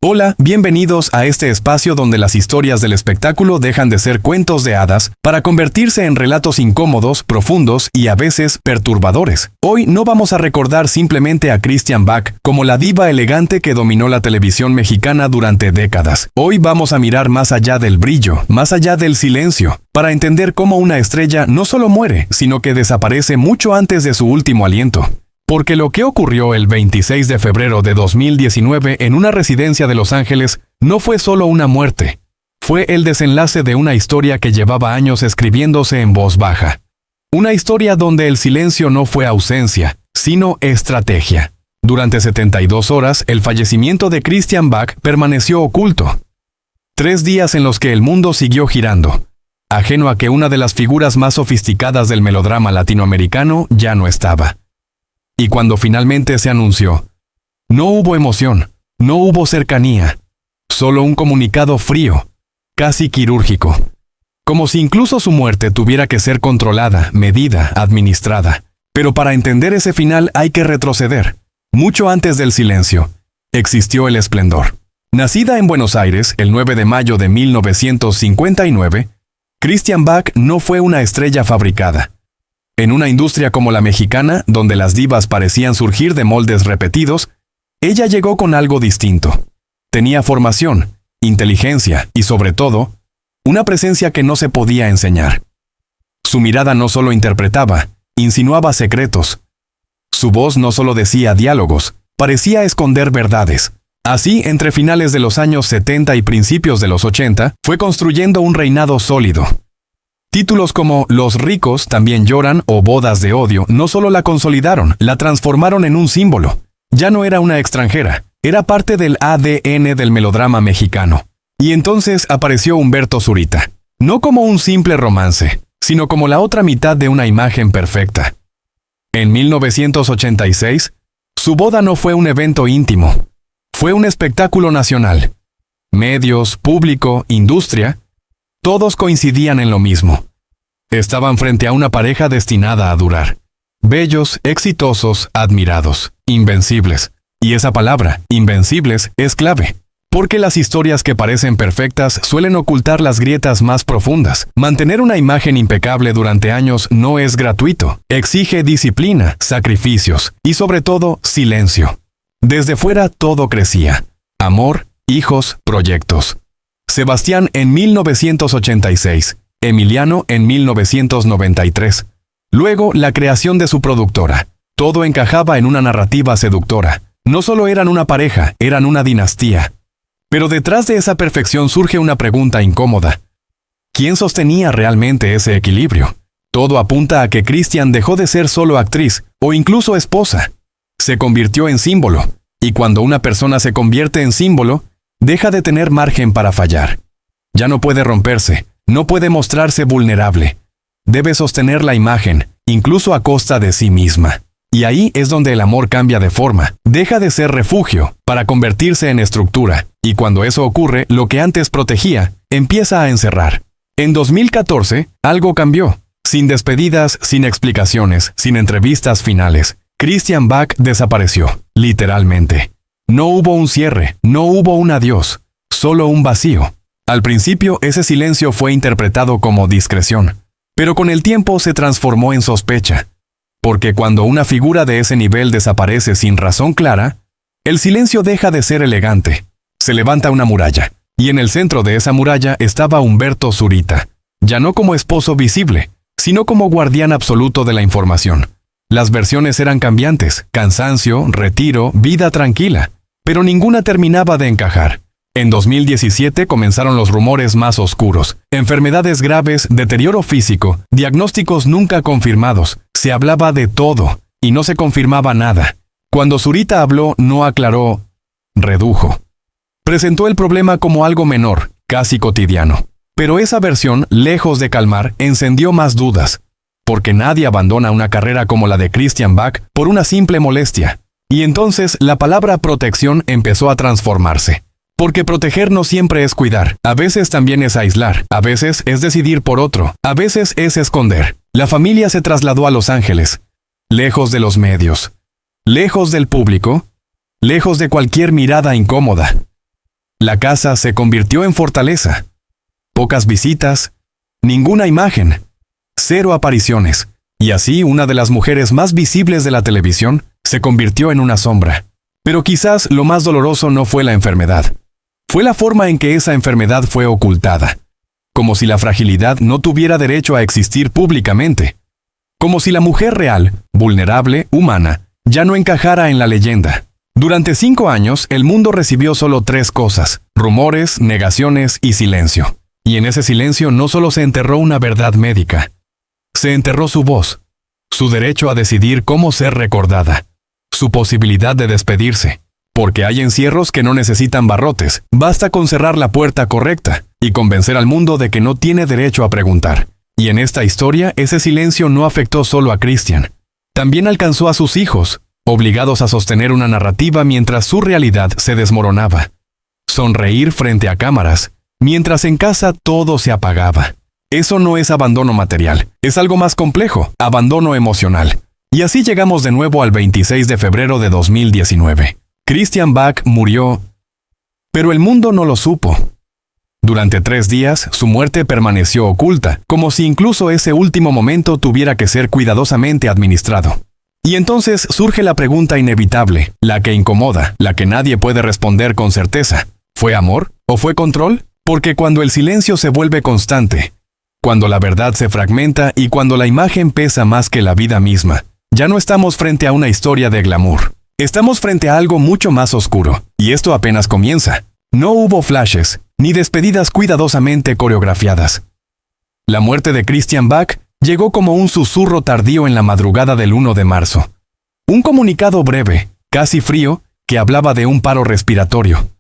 Hola, bienvenidos a este espacio donde las historias del espectáculo dejan de ser cuentos de hadas para convertirse en relatos incómodos, profundos y a veces perturbadores. Hoy no vamos a recordar simplemente a Christian Bach como la diva elegante que dominó la televisión mexicana durante décadas. Hoy vamos a mirar más allá del brillo, más allá del silencio, para entender cómo una estrella no solo muere, sino que desaparece mucho antes de su último aliento. Porque lo que ocurrió el 26 de febrero de 2019 en una residencia de Los Ángeles no fue solo una muerte, fue el desenlace de una historia que llevaba años escribiéndose en voz baja. Una historia donde el silencio no fue ausencia, sino estrategia. Durante 72 horas, el fallecimiento de Christian Bach permaneció oculto. 3 días en los que el mundo siguió girando, ajeno a que una de las figuras más sofisticadas del melodrama latinoamericano ya no estaba. Y cuando finalmente se anunció, no hubo emoción, no hubo cercanía, solo un comunicado frío, casi quirúrgico, como si incluso su muerte tuviera que ser controlada, medida, administrada. Pero para entender ese final hay que retroceder. Mucho antes del silencio, existió el esplendor. Nacida en Buenos Aires el 9 de mayo de 1959, Christian Bach no fue una estrella fabricada. En una industria como la mexicana, donde las divas parecían surgir de moldes repetidos, ella llegó con algo distinto. Tenía formación, inteligencia y, sobre todo, una presencia que no se podía enseñar. Su mirada no solo interpretaba, insinuaba secretos. Su voz no solo decía diálogos, parecía esconder verdades. Así, entre finales de los años 70 y principios de los 80, fue construyendo un reinado sólido. Títulos como Los ricos también lloran o Bodas de odio no solo la consolidaron, la transformaron en un símbolo. Ya no era una extranjera, era parte del ADN del melodrama mexicano. Y entonces apareció Humberto Zurita, no como un simple romance, sino como la otra mitad de una imagen perfecta. En 1986, su boda no fue un evento íntimo, fue un espectáculo nacional. Medios, público, industria, todos coincidían en lo mismo. Estaban frente a una pareja destinada a durar. Bellos, exitosos, admirados, invencibles. Y esa palabra, invencibles, es clave. Porque las historias que parecen perfectas suelen ocultar las grietas más profundas. Mantener una imagen impecable durante años no es gratuito. Exige disciplina, sacrificios y sobre todo, silencio. Desde fuera todo crecía. Amor, hijos, proyectos. Sebastián en 1986, Emiliano en 1993. Luego, la creación de su productora. Todo encajaba en una narrativa seductora. No solo eran una pareja, eran una dinastía. Pero detrás de esa perfección surge una pregunta incómoda. ¿Quién sostenía realmente ese equilibrio? Todo apunta a que Christian dejó de ser solo actriz, o incluso esposa. Se convirtió en símbolo, y cuando una persona se convierte en símbolo, deja de tener margen para fallar. Ya no puede romperse, no puede mostrarse vulnerable. Debe sostener la imagen, incluso a costa de sí misma. Y ahí es donde el amor cambia de forma. Deja de ser refugio para convertirse en estructura. Y cuando eso ocurre, lo que antes protegía, empieza a encerrar. En 2014, algo cambió. Sin despedidas, sin explicaciones, sin entrevistas finales. Christian Bach desapareció, literalmente. No hubo un cierre, no hubo un adiós, solo un vacío. Al principio, ese silencio fue interpretado como discreción, pero con el tiempo se transformó en sospecha. Porque cuando una figura de ese nivel desaparece sin razón clara, el silencio deja de ser elegante. Se levanta una muralla, y en el centro de esa muralla estaba Humberto Zurita, ya no como esposo visible, sino como guardián absoluto de la información. Las versiones eran cambiantes, cansancio, retiro, vida tranquila. Pero ninguna terminaba de encajar. En 2017 comenzaron los rumores más oscuros. Enfermedades graves, deterioro físico, diagnósticos nunca confirmados. Se hablaba de todo, y no se confirmaba nada. Cuando Zurita habló, no aclaró, redujo. Presentó el problema como algo menor, casi cotidiano. Pero esa versión, lejos de calmar, encendió más dudas. Porque nadie abandona una carrera como la de Christian Bach por una simple molestia. Y entonces la palabra protección empezó a transformarse. Porque proteger no siempre es cuidar, a veces también es aislar, a veces es decidir por otro, a veces es esconder. La familia se trasladó a Los Ángeles, lejos de los medios, lejos del público, lejos de cualquier mirada incómoda. La casa se convirtió en fortaleza. Pocas visitas, ninguna imagen, 0 apariciones, y así una de las mujeres más visibles de la televisión se convirtió en una sombra. Pero quizás lo más doloroso no fue la enfermedad. Fue la forma en que esa enfermedad fue ocultada. Como si la fragilidad no tuviera derecho a existir públicamente. Como si la mujer real, vulnerable, humana, ya no encajara en la leyenda. Durante 5 años, el mundo recibió solo 3 cosas: rumores, negaciones y silencio. Y en ese silencio no solo se enterró una verdad médica. Se enterró su voz, su derecho a decidir cómo ser recordada, su posibilidad de despedirse. Porque hay encierros que no necesitan barrotes, basta con cerrar la puerta correcta y convencer al mundo de que no tiene derecho a preguntar. Y en esta historia, ese silencio no afectó solo a Christian. También alcanzó a sus hijos, obligados a sostener una narrativa mientras su realidad se desmoronaba. Sonreír frente a cámaras, mientras en casa todo se apagaba. Eso no es abandono material, es algo más complejo, abandono emocional. Y así llegamos de nuevo al 26 de febrero de 2019. Christian Bach murió, pero el mundo no lo supo. Durante 3 días, su muerte permaneció oculta, como si incluso ese último momento tuviera que ser cuidadosamente administrado. Y entonces surge la pregunta inevitable, la que incomoda, la que nadie puede responder con certeza. ¿Fue amor o fue control? Porque cuando el silencio se vuelve constante, cuando la verdad se fragmenta y cuando la imagen pesa más que la vida misma, ya no estamos frente a una historia de glamour. Estamos frente a algo mucho más oscuro, y esto apenas comienza. No hubo flashes, ni despedidas cuidadosamente coreografiadas. La muerte de Christian Bach llegó como un susurro tardío en la madrugada del 1 de marzo. Un comunicado breve, casi frío, que hablaba de un paro respiratorio.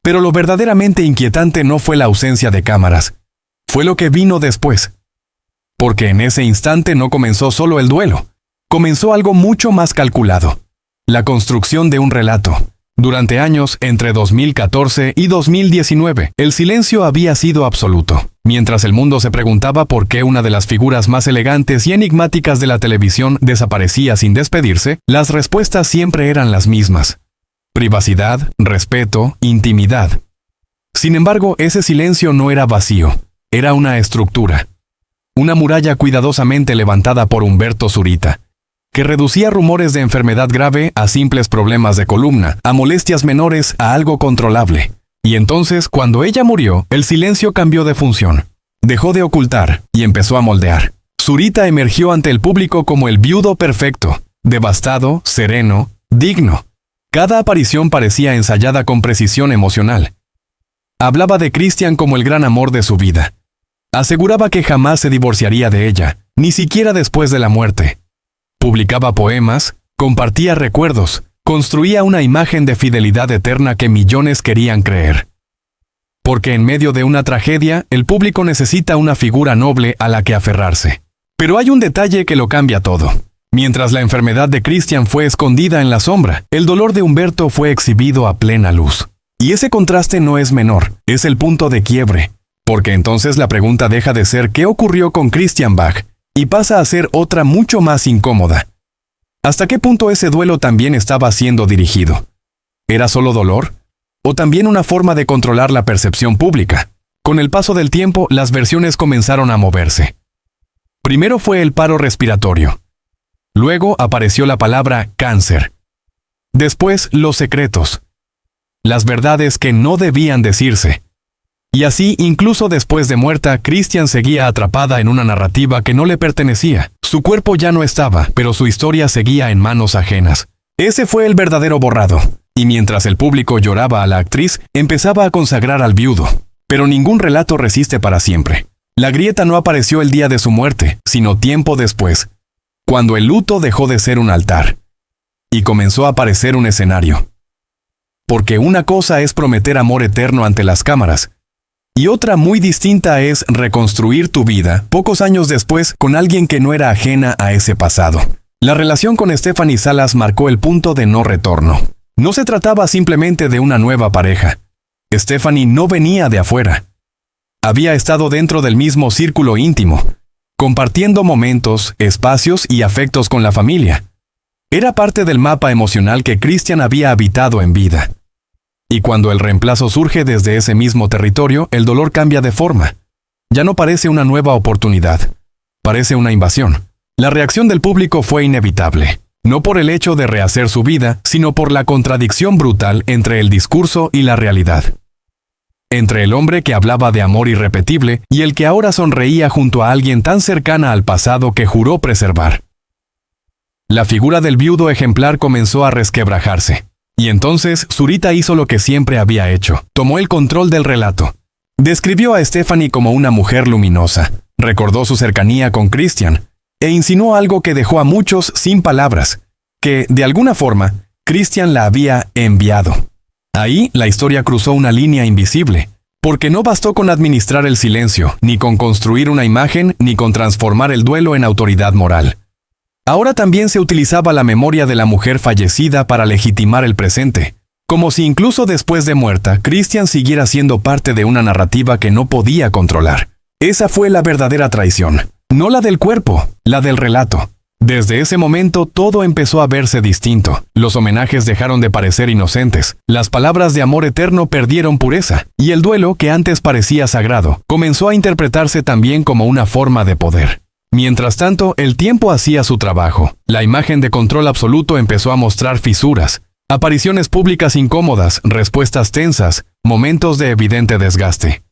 Pero lo verdaderamente inquietante no fue la ausencia de cámaras, fue lo que vino después. Porque en ese instante no comenzó solo el duelo, comenzó algo mucho más calculado. La construcción de un relato. Durante años, entre 2014 y 2019, el silencio había sido absoluto. Mientras el mundo se preguntaba por qué una de las figuras más elegantes y enigmáticas de la televisión desaparecía sin despedirse, las respuestas siempre eran las mismas. Privacidad, respeto, intimidad. Sin embargo, ese silencio no era vacío, era una estructura. Una muralla cuidadosamente levantada por Humberto Zurita, que reducía rumores de enfermedad grave a simples problemas de columna, a molestias menores a algo controlable. Y entonces, cuando ella murió, el silencio cambió de función. Dejó de ocultar y empezó a moldear. Zurita emergió ante el público como el viudo perfecto, devastado, sereno, digno. Cada aparición parecía ensayada con precisión emocional. Hablaba de Christian como el gran amor de su vida. Aseguraba que jamás se divorciaría de ella, ni siquiera después de la muerte. Publicaba poemas, compartía recuerdos, construía una imagen de fidelidad eterna que millones querían creer. Porque en medio de una tragedia, el público necesita una figura noble a la que aferrarse. Pero hay un detalle que lo cambia todo. Mientras la enfermedad de Christian fue escondida en la sombra, el dolor de Humberto fue exhibido a plena luz. Y ese contraste no es menor, es el punto de quiebre. Porque entonces la pregunta deja de ser ¿qué ocurrió con Christian Bach? Y pasa a ser otra mucho más incómoda. ¿Hasta qué punto ese duelo también estaba siendo dirigido? ¿Era solo dolor? ¿O también una forma de controlar la percepción pública? Con el paso del tiempo, las versiones comenzaron a moverse. Primero fue el paro respiratorio. Luego apareció la palabra cáncer. Después, los secretos. Las verdades que no debían decirse. Y así, incluso después de muerta, Christian seguía atrapada en una narrativa que no le pertenecía. Su cuerpo ya no estaba, pero su historia seguía en manos ajenas. Ese fue el verdadero borrado. Y mientras el público lloraba a la actriz, empezaba a consagrar al viudo. Pero ningún relato resiste para siempre. La grieta no apareció el día de su muerte, sino tiempo después, cuando el luto dejó de ser un altar y comenzó a aparecer un escenario. Porque una cosa es prometer amor eterno ante las cámaras, y otra muy distinta es reconstruir tu vida pocos años después con alguien que no era ajena a ese pasado. La relación con Stephanie Salas marcó el punto de no retorno. No se trataba simplemente de una nueva pareja. Stephanie no venía de afuera. Había estado dentro del mismo círculo íntimo, compartiendo momentos, espacios y afectos con la familia. Era parte del mapa emocional que Christian había habitado en vida. Y cuando el reemplazo surge desde ese mismo territorio, el dolor cambia de forma. Ya no parece una nueva oportunidad, parece una invasión. La reacción del público fue inevitable, no por el hecho de rehacer su vida, sino por la contradicción brutal entre el discurso y la realidad. Entre el hombre que hablaba de amor irrepetible y el que ahora sonreía junto a alguien tan cercana al pasado que juró preservar. La figura del viudo ejemplar comenzó a resquebrajarse. Y entonces Zurita hizo lo que siempre había hecho, tomó el control del relato. Describió a Stephanie como una mujer luminosa, recordó su cercanía con Christian, e insinuó algo que dejó a muchos sin palabras, que, de alguna forma, Christian la había enviado. Ahí la historia cruzó una línea invisible, porque no bastó con administrar el silencio, ni con construir una imagen, ni con transformar el duelo en autoridad moral. Ahora también se utilizaba la memoria de la mujer fallecida para legitimar el presente, como si incluso después de muerta, Christian siguiera siendo parte de una narrativa que no podía controlar. Esa fue la verdadera traición, no la del cuerpo, la del relato. Desde ese momento todo empezó a verse distinto, los homenajes dejaron de parecer inocentes, las palabras de amor eterno perdieron pureza, y el duelo, que antes parecía sagrado, comenzó a interpretarse también como una forma de poder. Mientras tanto, el tiempo hacía su trabajo. La imagen de control absoluto empezó a mostrar fisuras, apariciones públicas incómodas, respuestas tensas, momentos de evidente desgaste.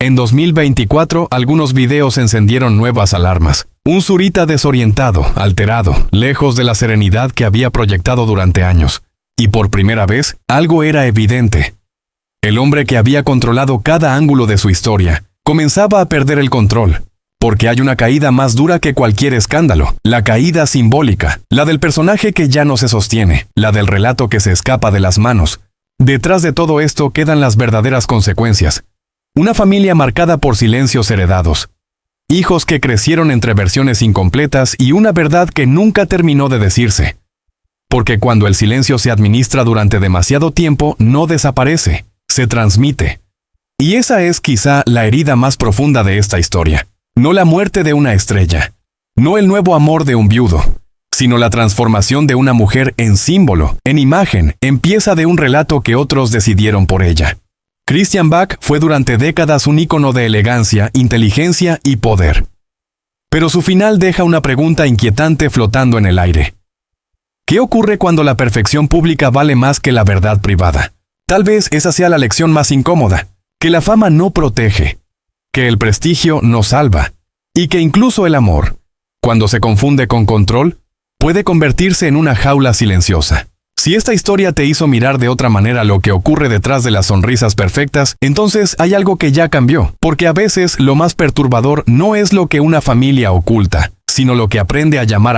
En 2024, algunos videos encendieron nuevas alarmas. Un Zurita desorientado, alterado, lejos de la serenidad que había proyectado durante años. Y por primera vez, algo era evidente. El hombre que había controlado cada ángulo de su historia, comenzaba a perder el control. Porque hay una caída más dura que cualquier escándalo, la caída simbólica, la del personaje que ya no se sostiene, la del relato que se escapa de las manos. Detrás de todo esto quedan las verdaderas consecuencias. Una familia marcada por silencios heredados. Hijos que crecieron entre versiones incompletas y una verdad que nunca terminó de decirse. Porque cuando el silencio se administra durante demasiado tiempo, no desaparece, se transmite. Y esa es quizá la herida más profunda de esta historia. No la muerte de una estrella, no el nuevo amor de un viudo, sino la transformación de una mujer en símbolo, en imagen, en pieza de un relato que otros decidieron por ella. Christian Bach fue durante décadas un ícono de elegancia, inteligencia y poder. Pero su final deja una pregunta inquietante flotando en el aire. ¿Qué ocurre cuando la perfección pública vale más que la verdad privada? Tal vez esa sea la lección más incómoda, que la fama no protege, que el prestigio no salva, y que incluso el amor, cuando se confunde con control, puede convertirse en una jaula silenciosa. Si esta historia te hizo mirar de otra manera lo que ocurre detrás de las sonrisas perfectas, entonces hay algo que ya cambió, porque a veces lo más perturbador no es lo que una familia oculta, sino lo que aprende a llamar